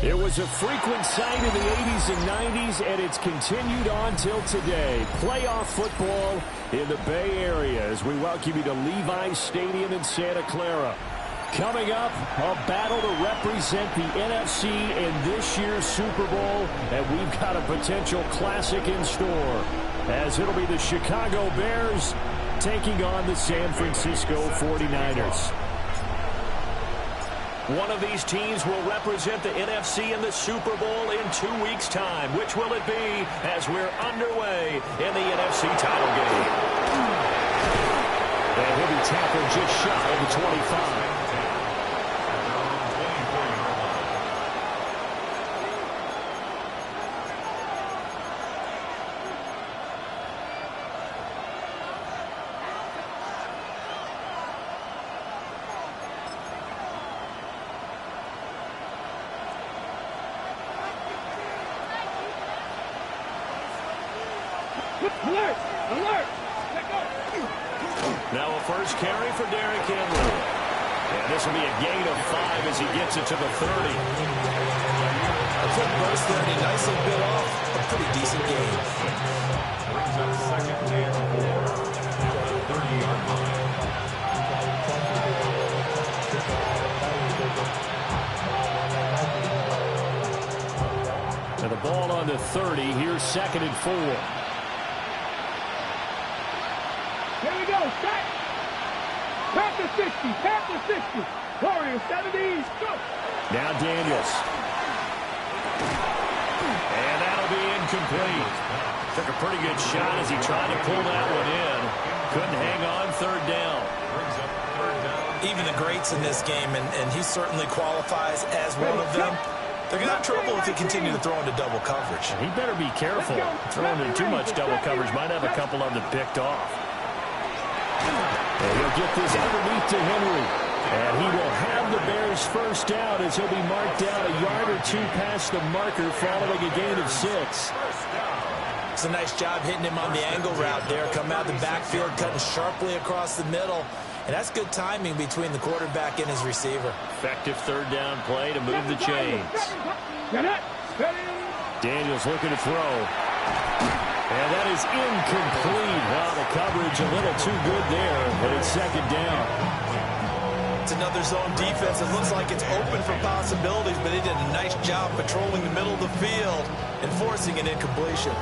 It was a frequent sight in the 80s and 90s, and it's continued on till today. Playoff football in the Bay Area as we welcome you to Levi's Stadium in Santa Clara. Coming up, a battle to represent the NFC in this year's Super Bowl, and we've got a potential classic in store, as it'll be the Chicago Bears taking on the San Francisco 49ers. One of these teams will represent the NFC in the Super Bowl in 2 weeks' time. Which will it be as we're underway in the NFC title game? And he'll be tackled just shy of the 25. Alert! Alert! Now a first carry for Derrick Henry. And this will be a gain of 5 as he gets it to the 30. A quick burst there, and he nicely bit off a pretty decent gain. Brings up second and 4. 30-yard line. And the ball on the 30. Here's second and 4. Here we go, set! Panther 60, Panther 60. Warriors 70, go! Now Daniels. And that'll be incomplete. Took a pretty good shot as he tried to pull that one in. Couldn't hang on third down. Brings up third down. Even the greats in this game, and he certainly qualifies as one of them. They're going to have trouble if they continue to throw into double coverage. He better be careful. Throwing into too much double coverage might have a couple of them picked off. And he'll get this underneath to Henry. And he will have the Bears first down as he'll be marked down a yard or two past the marker following a gain of 6. It's a nice job hitting him on the angle route there. Come out the backfield, cutting sharply across the middle. And that's good timing between the quarterback and his receiver. Effective third down play to move the chains. Daniels looking to throw. And that is incomplete. Wow, the coverage a little too good there, but it's second down. It's another zone defense. It looks like it's open for possibilities, but he did a nice job patrolling the middle of the field and forcing an incompletion.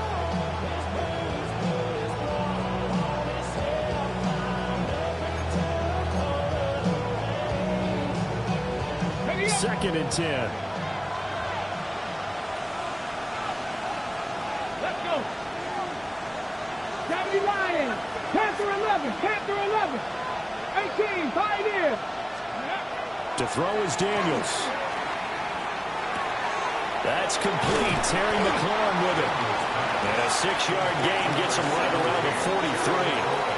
Second and 10. Let's go! 70 Lions! Panther 11! Panther 11! 18, Pioneer! To throw is Daniels. That's complete. Terry McLaurin with it. And a 6-yard gain gets him right around the 43.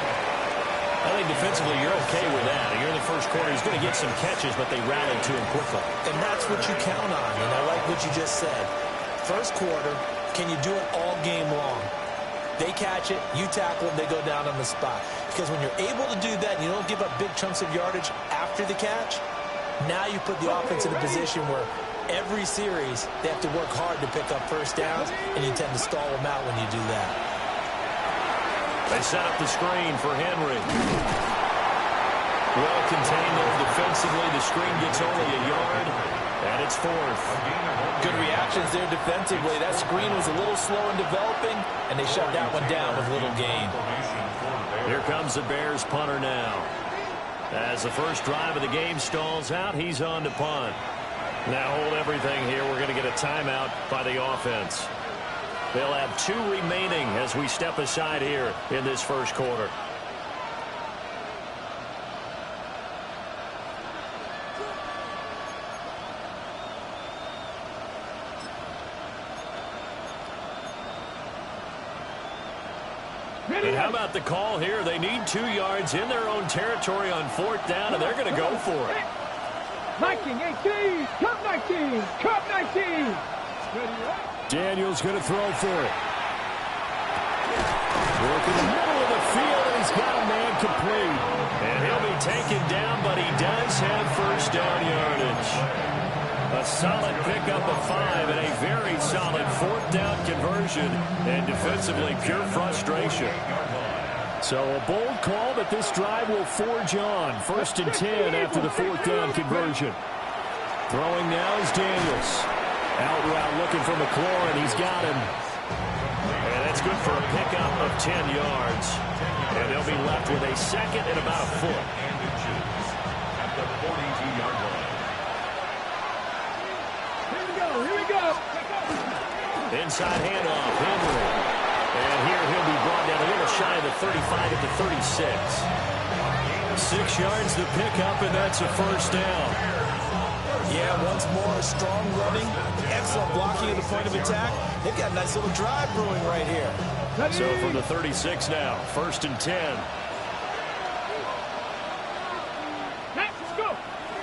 I think defensively you're okay with that. You're in the first quarter. He's going to get some catches, but they rallied to him quickly. And that's what you count on, and I like what you just said. First quarter, can you do it all game long? They catch it, you tackle it, they go down on the spot. Because when you're able to do that, and you don't give up big chunks of yardage after the catch, now you put the offense in a position where every series they have to work hard to pick up first downs, and you tend to stall them out when you do that. They set up the screen for Henry. Well contained there defensively. The screen gets only a yard, and it's fourth. Good reactions there defensively. That screen was a little slow in developing, and they shut that one down with little gain. Here comes the Bears punter now. As the first drive of the game stalls out, he's on to punt. Now hold everything here. We're going to get a timeout by the offense. They'll have 2 remaining as we step aside here in this first quarter. And how about the call here? They need 2 yards in their own territory on 4th down, and they're going to go for it. 19, 18, Cup 19, Cup 19. Daniels going to throw for it. Work in the middle of the field, and he's got a man complete. And he'll be taken down, but he does have first down yardage. A solid pickup of 5 and a very solid fourth down conversion, and defensively pure frustration. So a bold call, but this drive will forge on. 1st and 10 after the fourth down conversion. Throwing now is Daniels. Out route looking for McLaurin. He's got him. And that's good for a pickup of 10 yards. And they'll be left with a second and about a foot. At the 42-yard line. Here we go. Inside handoff, Henry. And here he'll be brought down a little shy of the 35 at the 36. 6 yards to pick up, and that's a first down. Yeah, once more, strong running, excellent blocking at the point of attack. They've got a nice little drive brewing right here. So from the 36 now, 1st and 10. Let's go.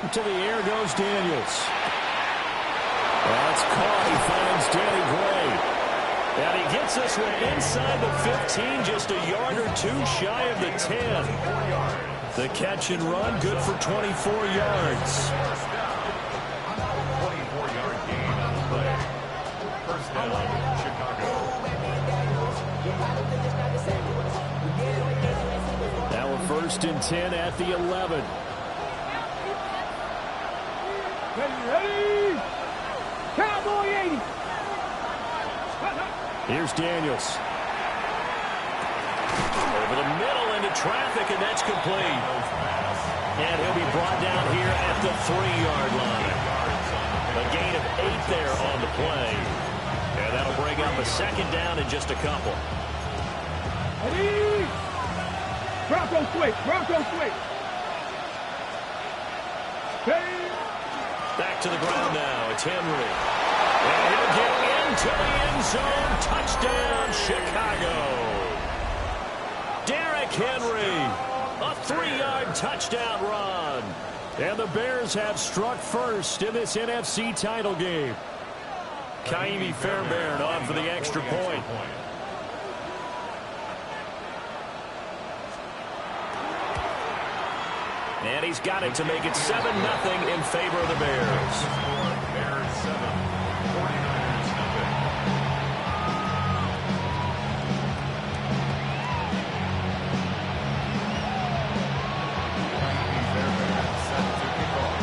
To the air goes Daniels. That's caught. He finds Danny Gray. And he gets this one inside the 15, just a yard or two shy of the 10. The catch and run, good for 24 yards. 24-yard gain on the play. First down, Chicago. Now a 1st and 10 at the 11. Ready. Cowboy 80. Here's Daniels. Over the middle into traffic, and that's complete. And he'll be brought down here at the 3-yard line. A gain of 8 there on the play. And that'll bring up a second down in just a couple. Ready. Bronco switch. Back to the ground now. It's Henry. And he'll get into the end zone. Touchdown, Chicago. Derrick Henry. A 3-yard touchdown run. And the Bears have struck first in this NFC title game. Kaimi Fairbairn on for the extra point. And he's got it to make it 7-0 in favor of the Bears. Bears 7, 49ers nothing. Set to kick off.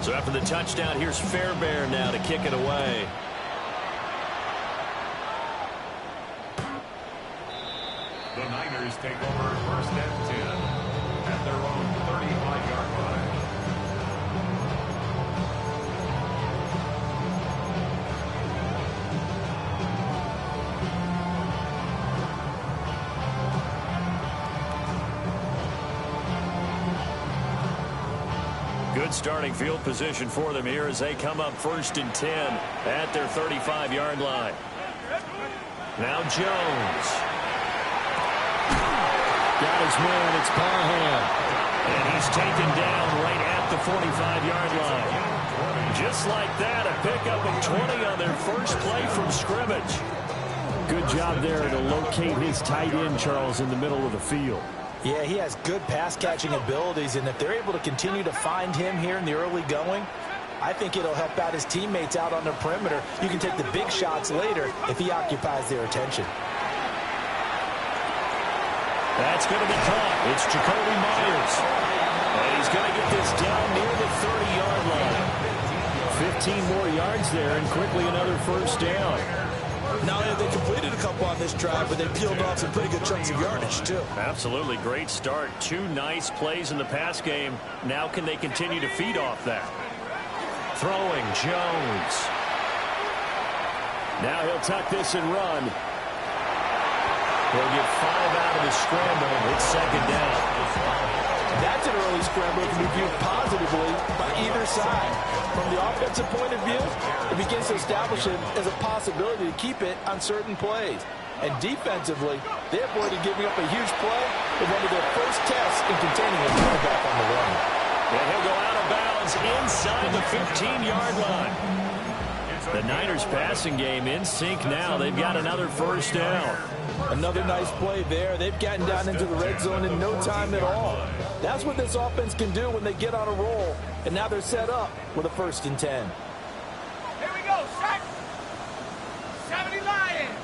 So after the touchdown, here's Fairbairn now to kick it away. The Niners take over 1st and 10 at their own 35-yard line. Good starting field position for them here as they come up 1st and 10 at their 35-yard line. Now Jones. Got his man, it's Parham. And he's taken down right at the 45-yard line. Just like that, a pickup of 20 on their first play from scrimmage. Good job there to locate his tight end, Charles, in the middle of the field. Yeah, he has good pass-catching abilities, and if they're able to continue to find him here in the early going, I think it'll help out his teammates out on the perimeter. You can take the big shots later if he occupies their attention. That's going to be caught. It's Jacoby Myers. And he's going to get this down near the 30-yard line. 15 more yards there, and quickly another first down. Not only have they completed a couple on this drive, but they peeled off some pretty good chunks of yardage, too. Absolutely. Great start. 2 nice plays in the pass game. Now can they continue to feed off that? Throwing, Jones. Now he'll tuck this and run. He'll get 5 out of his scramble. It's second down. That's an early scramble that can be viewed positively by either side. From the offensive point of view, it begins to establish it as a possibility to keep it on certain plays. And defensively, they avoided giving up a huge play in one of their first tests in containing a quarterback on the run. And he'll go out of bounds inside the 15-yard line. The Niners passing game in sync now. They've got another first down. Another nice play there. They've gotten down into the red zone in no time at all. That's what this offense can do when they get on a roll. And now they're set up with a 1st and 10. Here we go, set. 70 Lions.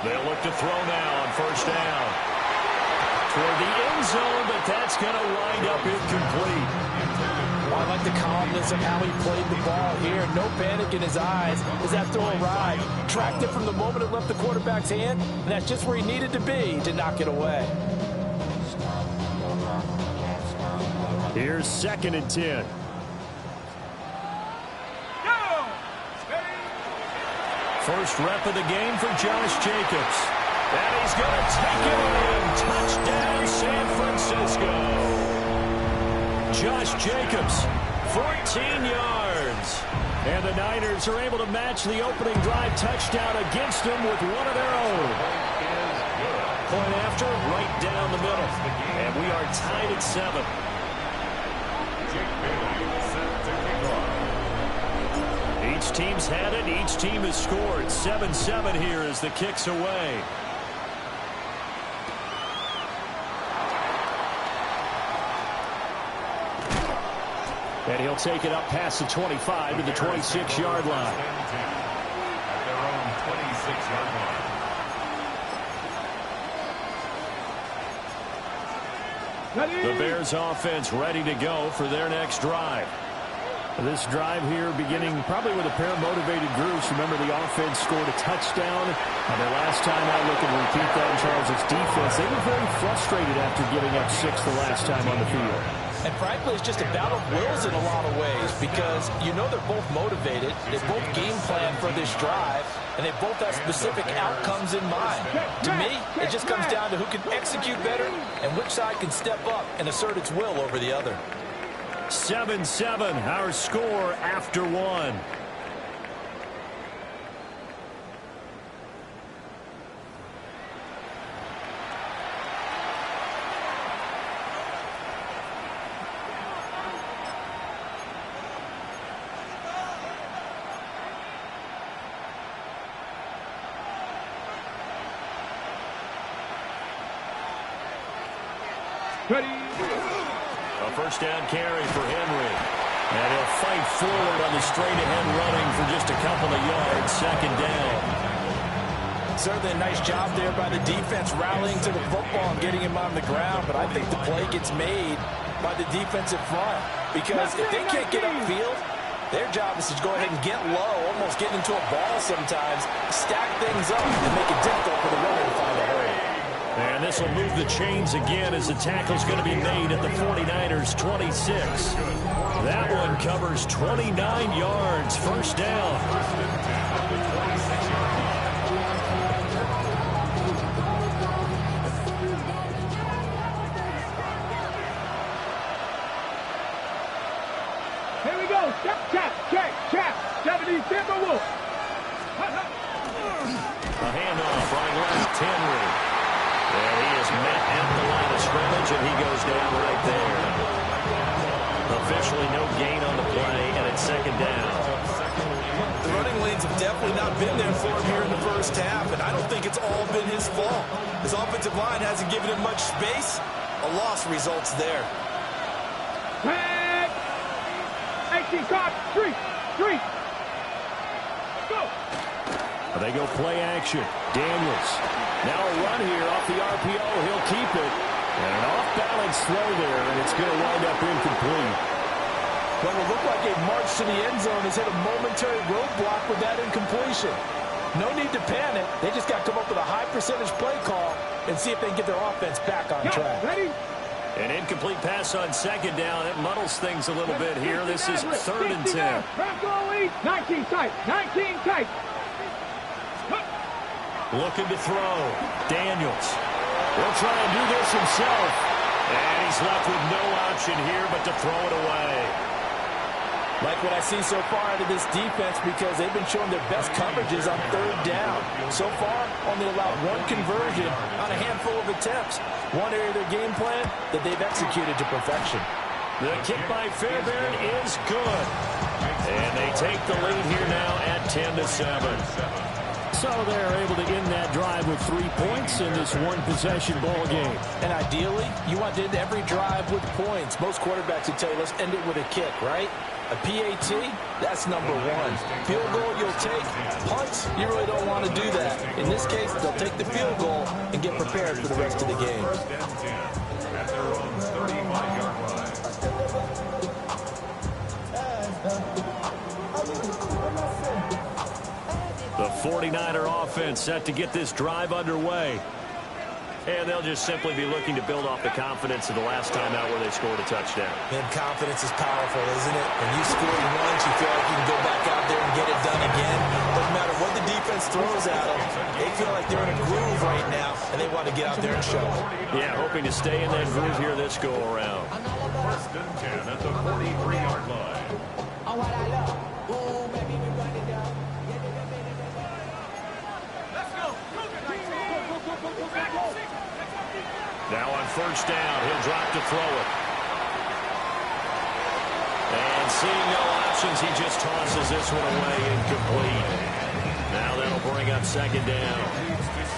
They'll look to throw now on first down. Toward the end zone, but that's going to wind up incomplete. I like the calmness of how he played the ball here. No panic in his eyes as that throw arrived. Tracked it from the moment it left the quarterback's hand, and that's just where he needed to be to knock it away. Here's 2nd and 10. First rep of the game for Josh Jacobs. And he's going to take it in. Touchdown, San Francisco. Josh Jacobs, 14 yards. And the Niners are able to match the opening drive touchdown against them with one of their own. Point after, right down the middle. And we are tied at 7. Each team's had it. Each team has scored. 7-7 here as the kick's away. And he'll take it up past the 25 to the 26-yard line. At their own 26-yard line. The Bears offense ready to go for their next drive. This drive here beginning probably with a pair of motivated groups. Remember, the offense scored a touchdown. And the last time out, looking to repeat that in Charles' defense, they were very frustrated after giving up 6 the last time on the field. And frankly, it's just a battle of wills in a lot of ways because you know they're both motivated. They both game plan for this drive, and they both have specific outcomes in mind. To me, it just comes down to who can execute better and which side can step up and assert its will over the other. 7-7, our score after 1. Ready. A first down carry for Henry. And he'll fight forward on the straight-ahead running for just a couple of yards. 2nd down. Certainly a nice job there by the defense rallying to the football and getting him on the ground. But I think the play gets made by the defensive front. Because if they can't get upfield, their job is to go ahead and get low, almost get into a ball sometimes, stack things up, and make it difficult for the runner to find a hole. And this will move the chains again as the tackle's going to be made at the 49ers' 26. That one covers 29 yards. First down. Here we go. Check. 70 Timberwolves. A handoff right left. Henry. And he is met at the line of scrimmage, and he goes down right there. Officially no gain on the play, and it's 2nd down. The running lanes have definitely not been there for him here in the first half, and I don't think it's all been his fault. His offensive line hasn't given him much space. A loss results there. 18 cop, 3. Go. They go play action. Daniels. Now a run here off the RPO. He'll keep it. And an off-balance throw there, and it's going to wind up incomplete. What will look like a march to the end zone has hit a momentary roadblock with that incompletion. No need to panic. They just got to come up with a high-percentage play call and see if they can get their offense back on track. Ready? An incomplete pass on 2nd down. It muddles things a little bit here. This is 3rd and 10. 19 tight. Looking to throw. Daniels will try and do this himself. And he's left with no option here but to throw it away. Like what I see so far out of this defense because they've been showing their best coverages on third down. So far, only allowed one conversion on a handful of attempts. One area of their game plan that they've executed to perfection. The kick by Fairbairn is good. And they take the lead here now at 10-7. So they're able to end that drive with 3 points in this one-possession ball game. And ideally, you want to end every drive with points. Most quarterbacks would tell you, let's end it with a kick, right? A PAT, that's number one. Field goal you'll take. Punts, you really don't want to do that. In this case, they'll take the field goal and get prepared for the rest of the game. At their own 35-yard line. The 49er offense set to get this drive underway. And they'll just simply be looking to build off the confidence of the last time out where they scored a touchdown. Man, confidence is powerful, isn't it? When you score once, you feel like you can go back out there and get it done again. Doesn't matter what the defense throws at them. They feel like they're in a groove right now, and they want to get out there and show it. Yeah, hoping to stay in that groove here this go-around. First and 10 at the 43-yard line. Now on first down, he'll drop to throw it. And seeing no options, he just tosses this one away incomplete. Now that'll bring up second down.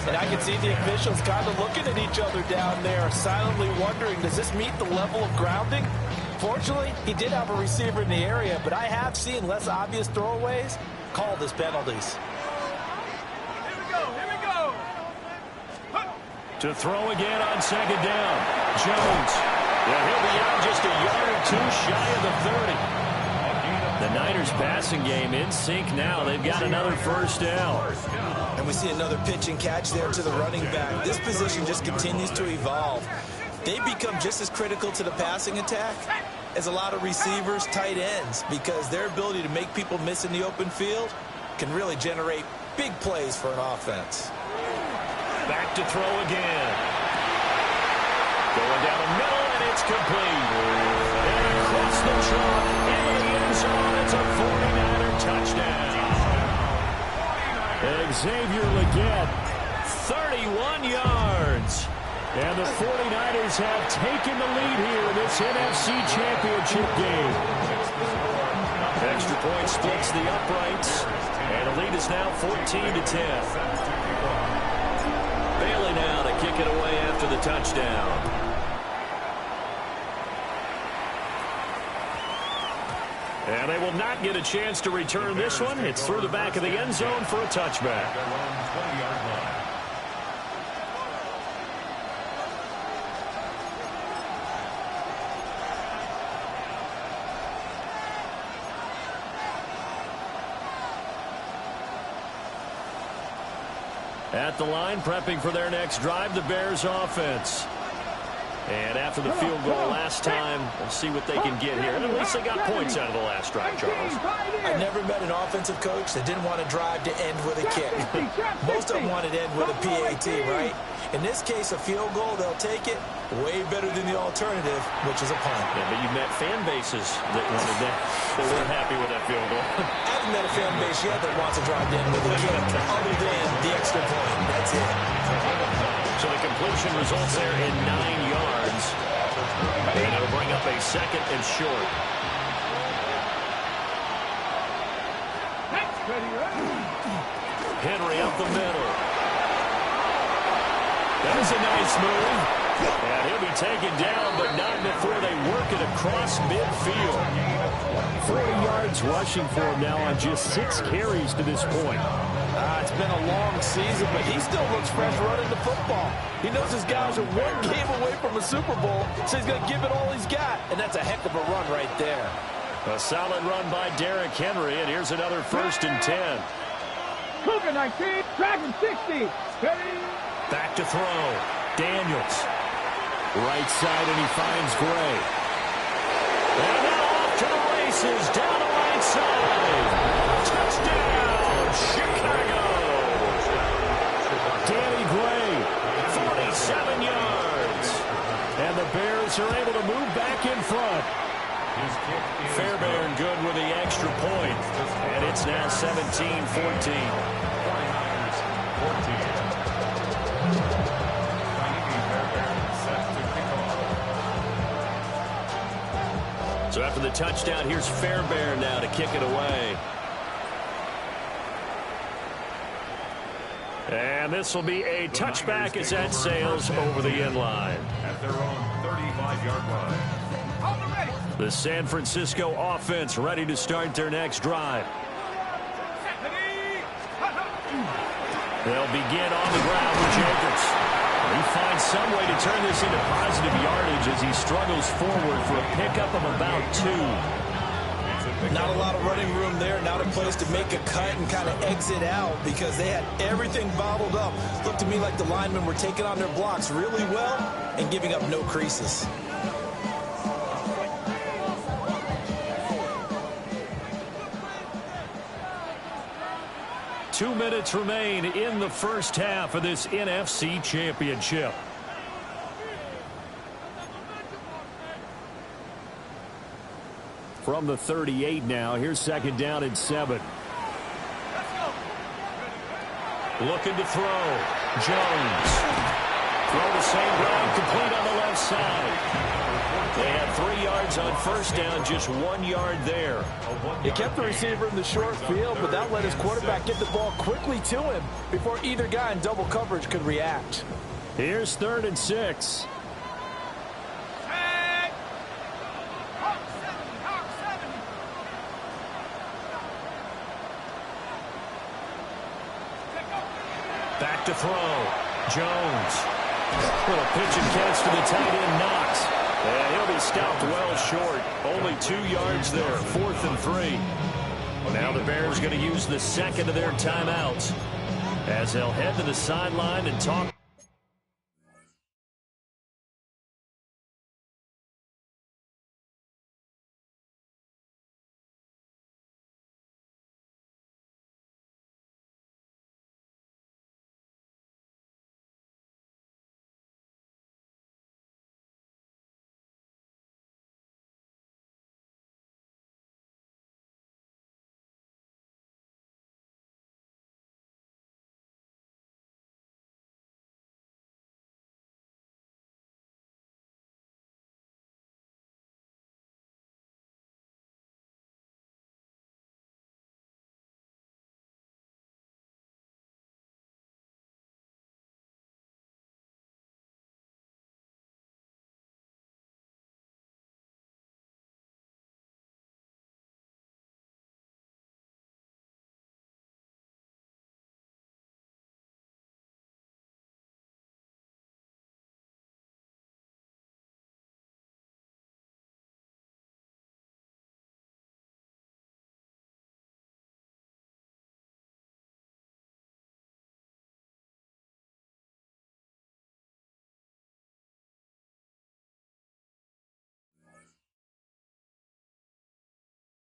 And I can see the officials kind of looking at each other down there, silently wondering, does this meet the level of grounding? Fortunately, he did have a receiver in the area, but I have seen less obvious throwaways called as penalties. To throw again on second down. Jones. Yeah, he'll be out just a yard or two shy of the 30. The Niners passing game in sync now. They've got another first down. And we see another pitch and catch there to the running back. This position just continues to evolve. They become just as critical to the passing attack as a lot of receivers, tight ends, because their ability to make people miss in the open field can really generate big plays for an offense. Back to throw again. Going down the middle, and it's complete. And across the chalk, into the end zone, it's a 49er touchdown. Xavier Legette, 31 yards. And the 49ers have taken the lead here in this NFC Championship game. Extra point splits the uprights, and the lead is now 14-10. Bailey now to kick it away after the touchdown. And they will not get a chance to return this one. It's through the back of the end zone for a touchback. At the line, prepping for their next drive, the Bears offense. And after the field goal last time, we'll see what they can get here. And at least they got points out of the last drive, Charles. I've never met an offensive coach that didn't want to drive to end with a kick. Most of them wanted to end with a PAT, right? In this case, a field goal, they'll take it. Way better than the alternative, which is a punt. Yeah, but you've met fan bases that wanted that. They weren't happy with that field goal. I haven't met a fan base yet that wants to drive to end with a kick, other than the extra point. That's it. So the completion results there in 9 yards. And it'll bring up a second and short. Henry up the middle. That was a nice move. And he'll be taken down, but not before they work it across midfield. 40 yards rushing for him now on just 6 carries to this point. It's been a long season, but he still looks fresh running the football. He knows his guys are one game away from a Super Bowl, so he's going to give it all he's got, and that's a heck of a run right there. A solid run by Derrick Henry, and here's another 1st and 10. Cougar 19, Dragon 60. Back to throw. Daniels. Right side, and he finds Gray. And now off to the races, down the right side. Touchdown, Chicago. Danny Gray, 47 yards. And the Bears are able to move back in front. His kick is Fairbairn good with the extra point. And it's now 17-14. 49ers 14. Fairbairn set to kick off. So after the touchdown, here's Fairbairn now to kick it away. And this will be a touchback as that sails over the end line. At their own 35-yard line. The San Francisco offense ready to start their next drive. They'll begin on the ground with Jacobs. He finds some way to turn this into positive yardage as he struggles forward for a pickup of about 2. Not a lot of running room there. Not a place to make a cut and kind of exit out because they had everything bottled up. Looked to me like the linemen were taking on their blocks really well and giving up no creases. Two minutes remain in the first half of this NFC Championship. From the 38 now, here's second down and 7. Looking to throw. Jones. Throw the same ground, complete on the left side. They had 3 yards on first down, just 1 yard there. He kept the receiver in the short field, but that let his quarterback get the ball quickly to him before either guy in double coverage could react. Here's 3rd and 6. Back to throw. Jones. Little pitch and catch to the tight end, Knox. And he'll be stopped well short. Only 2 yards there. 4th and 3. Now the Bears going to use the second of their timeouts as they'll head to the sideline and talk.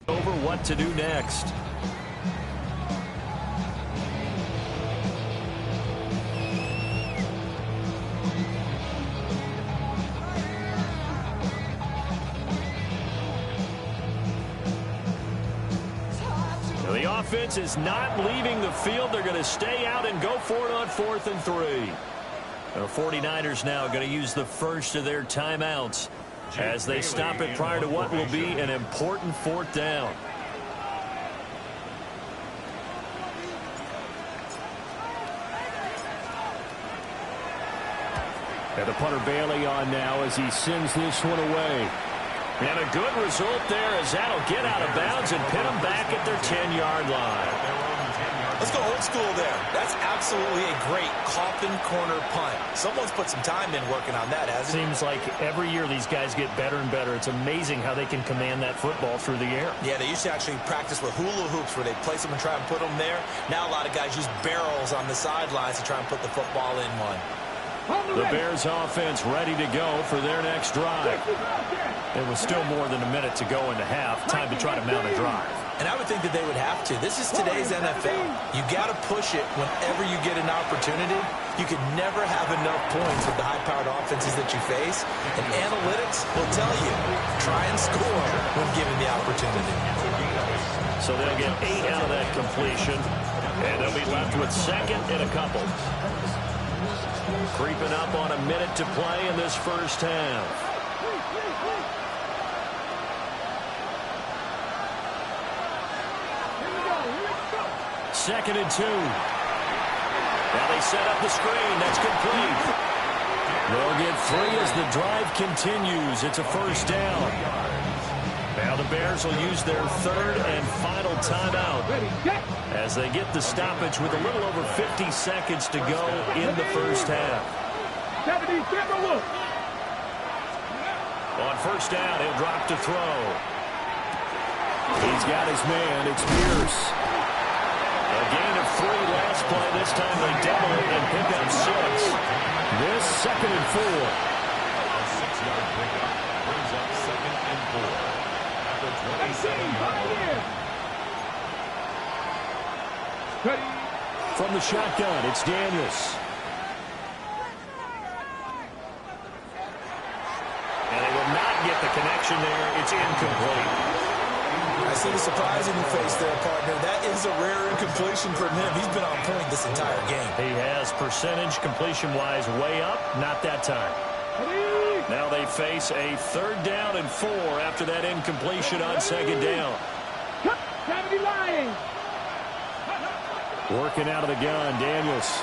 Over what to do next. Now the offense is not leaving the field. They're going to stay out and go for it on 4th and 3. The 49ers now going to use the first of their timeouts as they stop it prior to what will be an important 4th down. And the punter Bailey on now as he sends this one away. And a good result there as that'll get out of bounds and pin them back at their 10-yard line. Let's go old school there. That's absolutely a great coffin corner punt. Someone's put some time in working on that, hasn't it? Seems like every year these guys get better and better. It's amazing how they can command that football through the air. Yeah, they used to actually practice with hula hoops where they place them and try and put them there. Now a lot of guys use barrels on the sidelines to try and put the football in one. The Bears offense ready to go for their next drive. There was still more than a minute to go into half. Time to try to mount a drive. And I would think that they would have to. This is today's NFL. You got to push it whenever you get an opportunity. You can never have enough points with the high-powered offenses that you face. And analytics will tell you, try and score when given the opportunity. So they'll get 8 out of that completion. And they'll be left with second and a couple. Creeping up on a minute to play in this first half. Second and 2. Now they set up the screen. That's complete. They'll get 3 as the drive continues. It's a first down. Now the Bears will use their third and final timeout as they get the stoppage with a little over 50 seconds to go in the first half. On first down, he'll drop to throw. He's got his man. It's Pierce. A gain of 3 last play. This time they double it and pick up 6. This second and 4. A 6-yard pickup brings up second and 4. At the 27-yard line. From the shotgun, it's Daniels. And they will not get the connection there. It's incomplete. I see the surprise in your face there, partner. That is a rare incompletion from him. He's been on point this entire game. He has percentage completion-wise way up. Not that time. Now they face a third down and 4 after that incompletion on second down. Working out of the gun, Daniels.